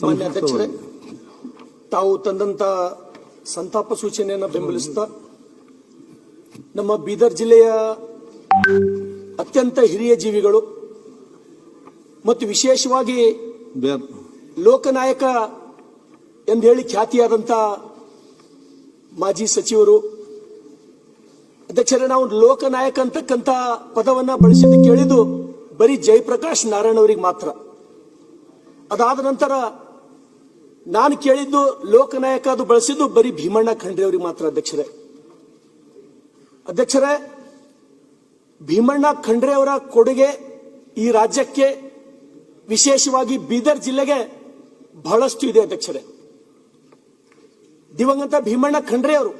ಮಾನ್ಯ ಅಧ್ಯಕ್ಷರೇ, ತಾವು ತಂದಂತ ಸಂತಾಪ ಸೂಚನೆಯನ್ನು ಬೆಂಬಲಿಸುತ್ತಾ ನಮ್ಮ ಬೀದರ್ ಜಿಲ್ಲೆಯ ಅತ್ಯಂತ ಹಿರಿಯ ಜೀವಿಗಳು ಮತ್ತು ವಿಶೇಷವಾಗಿ ಲೋಕನಾಯಕ ಎಂದು ಹೇಳಿ ಖ್ಯಾತಿಯಾದಂಥ ಮಾಜಿ ಸಚಿವರು, ಅಧ್ಯಕ್ಷರೇ, ನಾವು ಲೋಕನಾಯಕ ಅಂತಕ್ಕಂಥ ಪದವನ್ನ ಬಳಸಿದ್ದು ಕೇಳಿದ್ದು ಬರೀ ಜಯಪ್ರಕಾಶ್ ನಾರಾಯಣ್ ಅವರಿಗೆ ಮಾತ್ರ. ಅದಾದ ನಂತರ ನಾನು ಕೇಳಿದ್ದು ಲೋಕನಾಯಕ ಅದು ಬಳಸಿದ್ದು ಬರೀ ಭೀಮಣ್ಣ ಖಂಡ್ರೆ ಅವರಿಗೆ ಮಾತ್ರ. ಅಧ್ಯಕ್ಷರೇ, ಭೀಮಣ್ಣ ಖಂಡ್ರೆ ಅವರ ಕೊಡುಗೆ ಈ ರಾಜ್ಯಕ್ಕೆ, ವಿಶೇಷವಾಗಿ ಬೀದರ್ ಜಿಲ್ಲೆಗೆ ಬಹಳಷ್ಟು ಇದೆ. ಅಧ್ಯಕ್ಷರೇ, ದಿವಂಗತ ಭೀಮಣ್ಣ ಖಂಡ್ರೆ ಅವರು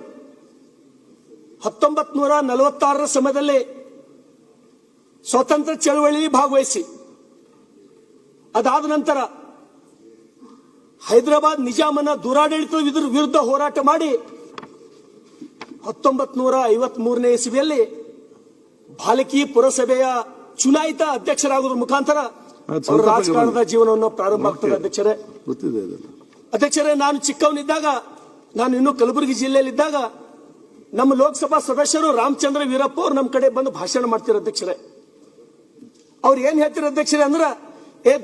1946ರ ಸಮಯದಲ್ಲಿ ಸ್ವಾತಂತ್ರ್ಯ ಚಳವಳಿಯಲ್ಲಿ ಭಾಗವಹಿಸಿ, ಅದಾದ ನಂತರ ಹೈದರಾಬಾದ್ ನಿಜಾಮನ ದುರಾಡಳಿತದ ವಿರುದ್ಧ ಹೋರಾಟ ಮಾಡಿ 1953ನೇ ಇಸವಿಯಲ್ಲಿ ಭಾಲಕಿ ಪುರಸಭೆಯ ಚುನಾಯಿತ ಅಧ್ಯಕ್ಷರಾಗುವುದರ ಮುಖಾಂತರ ರಾಜಕಾರಣದ ಜೀವನವನ್ನು ಪ್ರಾರಂಭ ಆಗ್ತದೆ. ಅಧ್ಯಕ್ಷರೇ, ನಾನು ಚಿಕ್ಕವನಿದ್ದಾಗ, ನಾನು ಇನ್ನೂ ಕಲಬುರಗಿ ಜಿಲ್ಲೆಯಲ್ಲಿದ್ದಾಗ ನಮ್ಮ ಲೋಕಸಭಾ ಸದಸ್ಯರು ರಾಮಚಂದ್ರ ವೀರಪ್ಪ ಅವರು ನಮ್ಮ ಕಡೆ ಬಂದು ಭಾಷಣ ಮಾಡ್ತಿರೋ. ಅಧ್ಯಕ್ಷರೇ, ಅವ್ರು ಏನ್ ಹೇಳ್ತಿರೋ ಅಧ್ಯಕ್ಷರೇ ಅಂದ್ರೆ,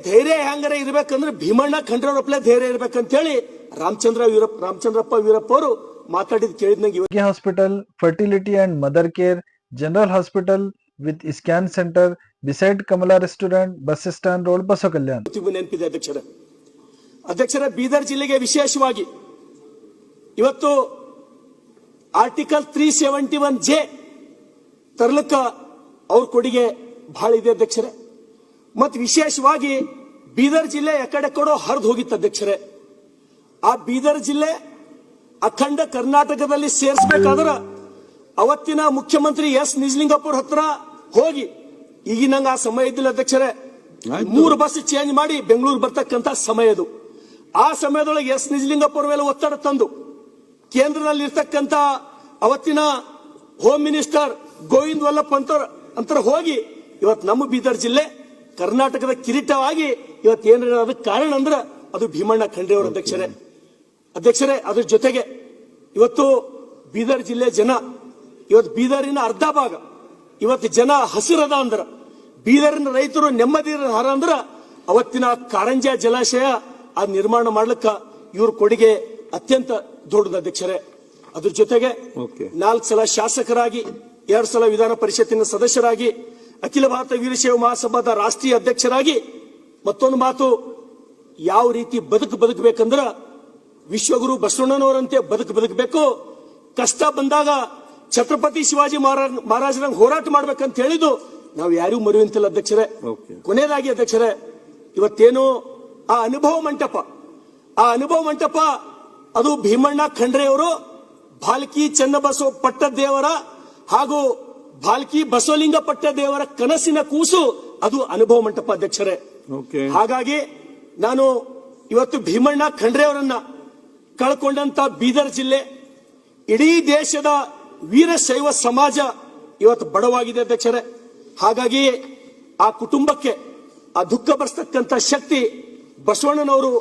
ಧೈರ್ಯ ಹೆಂಗಾರ ಇರ್ಬೇಕಂದ್ರೆ ಭೀಮಣ್ಣ ಖಂಡ್ರೆಯವರಪ್ಪಲೇ ಧೈರ್ಯ ಇರ್ಬೇಕಂತ ಹೇಳಿ ರಾಮಚಂದ್ರಪ್ಪ ವೀರಪ್ಪ ಅವರು ಮಾತಾಡಿದ್ ಕೇಳಿದ್ನಂಗೆ. Hospital, fertility and mother care, general hospital with scan centre beside Kamala restaurant, bus stand road, Basava Kalyana ನೆನಪಿದೆ. ಅಧ್ಯಕ್ಷರೇ, ಬೀದರ್ ಜಿಲ್ಲೆಗೆ ವಿಶೇಷವಾಗಿ ಇವತ್ತು ಆರ್ಟಿಕಲ್ 371J ತರಲಕ್ಕ ಅವ್ರ ಕೊಡುಗೆ ಬಹಳ ಇದೆ. ಅಧ್ಯಕ್ಷರೇ, ಮತ್ತು ವಿಶೇಷವಾಗಿ ಬೀದರ್ ಜಿಲ್ಲೆ ಎಕಡೆ ಕೊಡೋ ಹರಿದು ಹೋಗಿತ್ತು. ಅಧ್ಯಕ್ಷರೇ, ಆ ಬೀದರ್ ಜಿಲ್ಲೆ ಅಖಂಡ ಕರ್ನಾಟಕದಲ್ಲಿ ಸೇರಿಸಬೇಕಾದ್ರೆ ಅವತ್ತಿನ ಮುಖ್ಯಮಂತ್ರಿ ಎಸ್ ನಿಜಲಿಂಗಪ್ಪರ ಹತ್ರ ಹೋಗಿ, ಈಗ ನಂಗೆ ಆ ಸಮಯ ಇದ್ದಿಲ್ಲ ಅಧ್ಯಕ್ಷರೇ, 3 ಬಸ್ ಚೇಂಜ್ ಮಾಡಿ ಬೆಂಗಳೂರು ಬರ್ತಕ್ಕಂಥ ಸಮಯದು. ಆ ಸಮಯದೊಳಗೆ ಎಸ್ ನಿಜಲಿಂಗಪ್ಪರ ಮೇಲೆ ಒತ್ತಡ ತಂದು ಕೇಂದ್ರದಲ್ಲಿ ಇರ್ತಕ್ಕಂಥ ಅವತ್ತಿನ ಹೋಮ್ ಮಿನಿಸ್ಟರ್ ಗೋವಿಂದ್ ವಲ್ಲಭ್ ಅಂತರ ಹೋಗಿ ಇವತ್ತು ನಮ್ಮ ಬೀದರ್ ಜಿಲ್ಲೆ ಕರ್ನಾಟಕದ ಕಿರೀಟವಾಗಿ ಇವತ್ತು ಏನ ಅದಕ್ಕೆ ಕಾರಣ ಅಂದ್ರೆ ಅದು ಭೀಮಣ್ಣ ಖಂಡ್ರೆ ಅವರ. ಅಧ್ಯಕ್ಷರೇ, ಅದ್ರ ಜೊತೆಗೆ ಇವತ್ತು ಬೀದರ್ ಜಿಲ್ಲೆ ಜನ, ಇವತ್ತು ಬೀದರಿನ ಅರ್ಧ ಭಾಗ ಇವತ್ತು ಜನ ಹಸಿರದ ಅಂದ್ರ, ಬೀದರಿನ ರೈತರು ನೆಮ್ಮದಿ ಹಾರ ಅಂದ್ರ ಅವತ್ತಿನ ಕಾರಂಜಾ ಜಲಾಶಯ ಆ ನಿರ್ಮಾಣ ಮಾಡ್ಲಿಕ್ಕ ಇವ್ರ ಕೊಡುಗೆ ಅತ್ಯಂತ ದೊಡ್ಡದು. ಅಧ್ಯಕ್ಷರೇ, ಅದ್ರ ಜೊತೆಗೆ 4 ಸಲ ಶಾಸಕರಾಗಿ, 2 ಸಲ ವಿಧಾನ ಪರಿಷತ್ತಿನ ಸದಸ್ಯರಾಗಿ, ಅಖಿಲ ಭಾರತ ವೀರಶೈವ ಮಹಾಸಭಾದ ರಾಷ್ಟ್ರೀಯ ಅಧ್ಯಕ್ಷರಾಗಿ, ಮತ್ತೊಂದು ಮಾತು, ಯಾವ ರೀತಿ ಬದುಕಬೇಕಂದ್ರ ವಿಶ್ವಗುರು ಬಸವಣ್ಣನವರಂತೆ ಬದುಕಬೇಕು. ಕಷ್ಟ ಬಂದಾಗ ಛತ್ರಪತಿ ಶಿವಾಜಿ ಮಹಾರಾಜರಂಗ್ ಹೋರಾಟ ಮಾಡ್ಬೇಕಂತ ಹೇಳಿದ್ದು ನಾವು ಯಾರಿಗೂ ಮರೆಯುವಂತಿಲ್ಲ. ಅಧ್ಯಕ್ಷರೇ, ಕೊನೆಯದಾಗಿ ಅಧ್ಯಕ್ಷರೇ, ಇವತ್ತೇನು ಆ ಅನುಭವ ಮಂಟಪ ಅದು ಭೀಮಣ್ಣ ಖಂಡ್ರೆಯವರು ಭಾಲ್ಕಿ ಚನ್ನಬಸವ ಪಟ್ಟದೇವರ ಹಾಗೂ ಭಾಲ್ಕಿ ಬಸವಲಿಂಗ ಪಟ್ಟದೇವರ ಕನಸಿನ ಕೂಸು ಅದು ಅನುಭವ ಮಂಟಪ. ಅಧ್ಯಕ್ಷರೇ, ಹಾಗಾಗಿ ನಾನು ಇವತ್ತು ಭೀಮಣ್ಣ ಖಂಡ್ರೆಯವರನ್ನ ಕಳ್ಕೊಂಡಂತ ಬೀದರ್ ಜಿಲ್ಲೆ, ಇಡೀ ದೇಶದ ವೀರಶೈವ ಸಮಾಜ ಇವತ್ತು ಬಡವಾಗಿದೆ. ಅಧ್ಯಕ್ಷರೇ, ಹಾಗಾಗಿ ಆ ಕುಟುಂಬಕ್ಕೆ ಆ ದುಃಖ ಬರ್ತಕ್ಕಂಥ ಶಕ್ತಿ ಬಸವಣ್ಣನವರು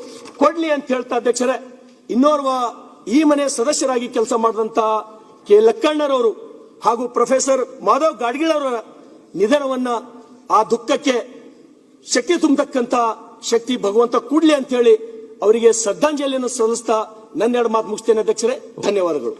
ಕೊಡ್ಲಿ ಅಂತ ಹೇಳ್ತಾ ಅಧ್ಯಕ್ಷರೇ, ಇನ್ನೋರ್ವ ಈ ಮನೆ ಸದಸ್ಯರಾಗಿ ಕೆಲಸ ಮಾಡಿದಂತ ಕೆ ಲಕ್ಕಣ್ಣರವರು ಹಾಗೂ ಪ್ರೊಫೆಸರ್ ಮಾಧವ್ ಗಾಡ್ಗಿಳ್ ಅವರ ನಿಧನವನ್ನ, ಆ ದುಃಖಕ್ಕೆ ಶಕ್ತಿ ತುಂಬತಕ್ಕಂತ ಶಕ್ತಿ ಭಗವಂತ ಕೂಡ್ಲಿ ಅಂತ ಹೇಳಿ ಅವರಿಗೆ ಶ್ರದ್ಧಾಂಜಲಿಯನ್ನು ಸಲ್ಲಿಸ್ತಾ ನನ್ನ 2 ಮಾತು ಮುಗಿಸ್ತೇನೆ. ಅಧ್ಯಕ್ಷರೇ, ಧನ್ಯವಾದಗಳು.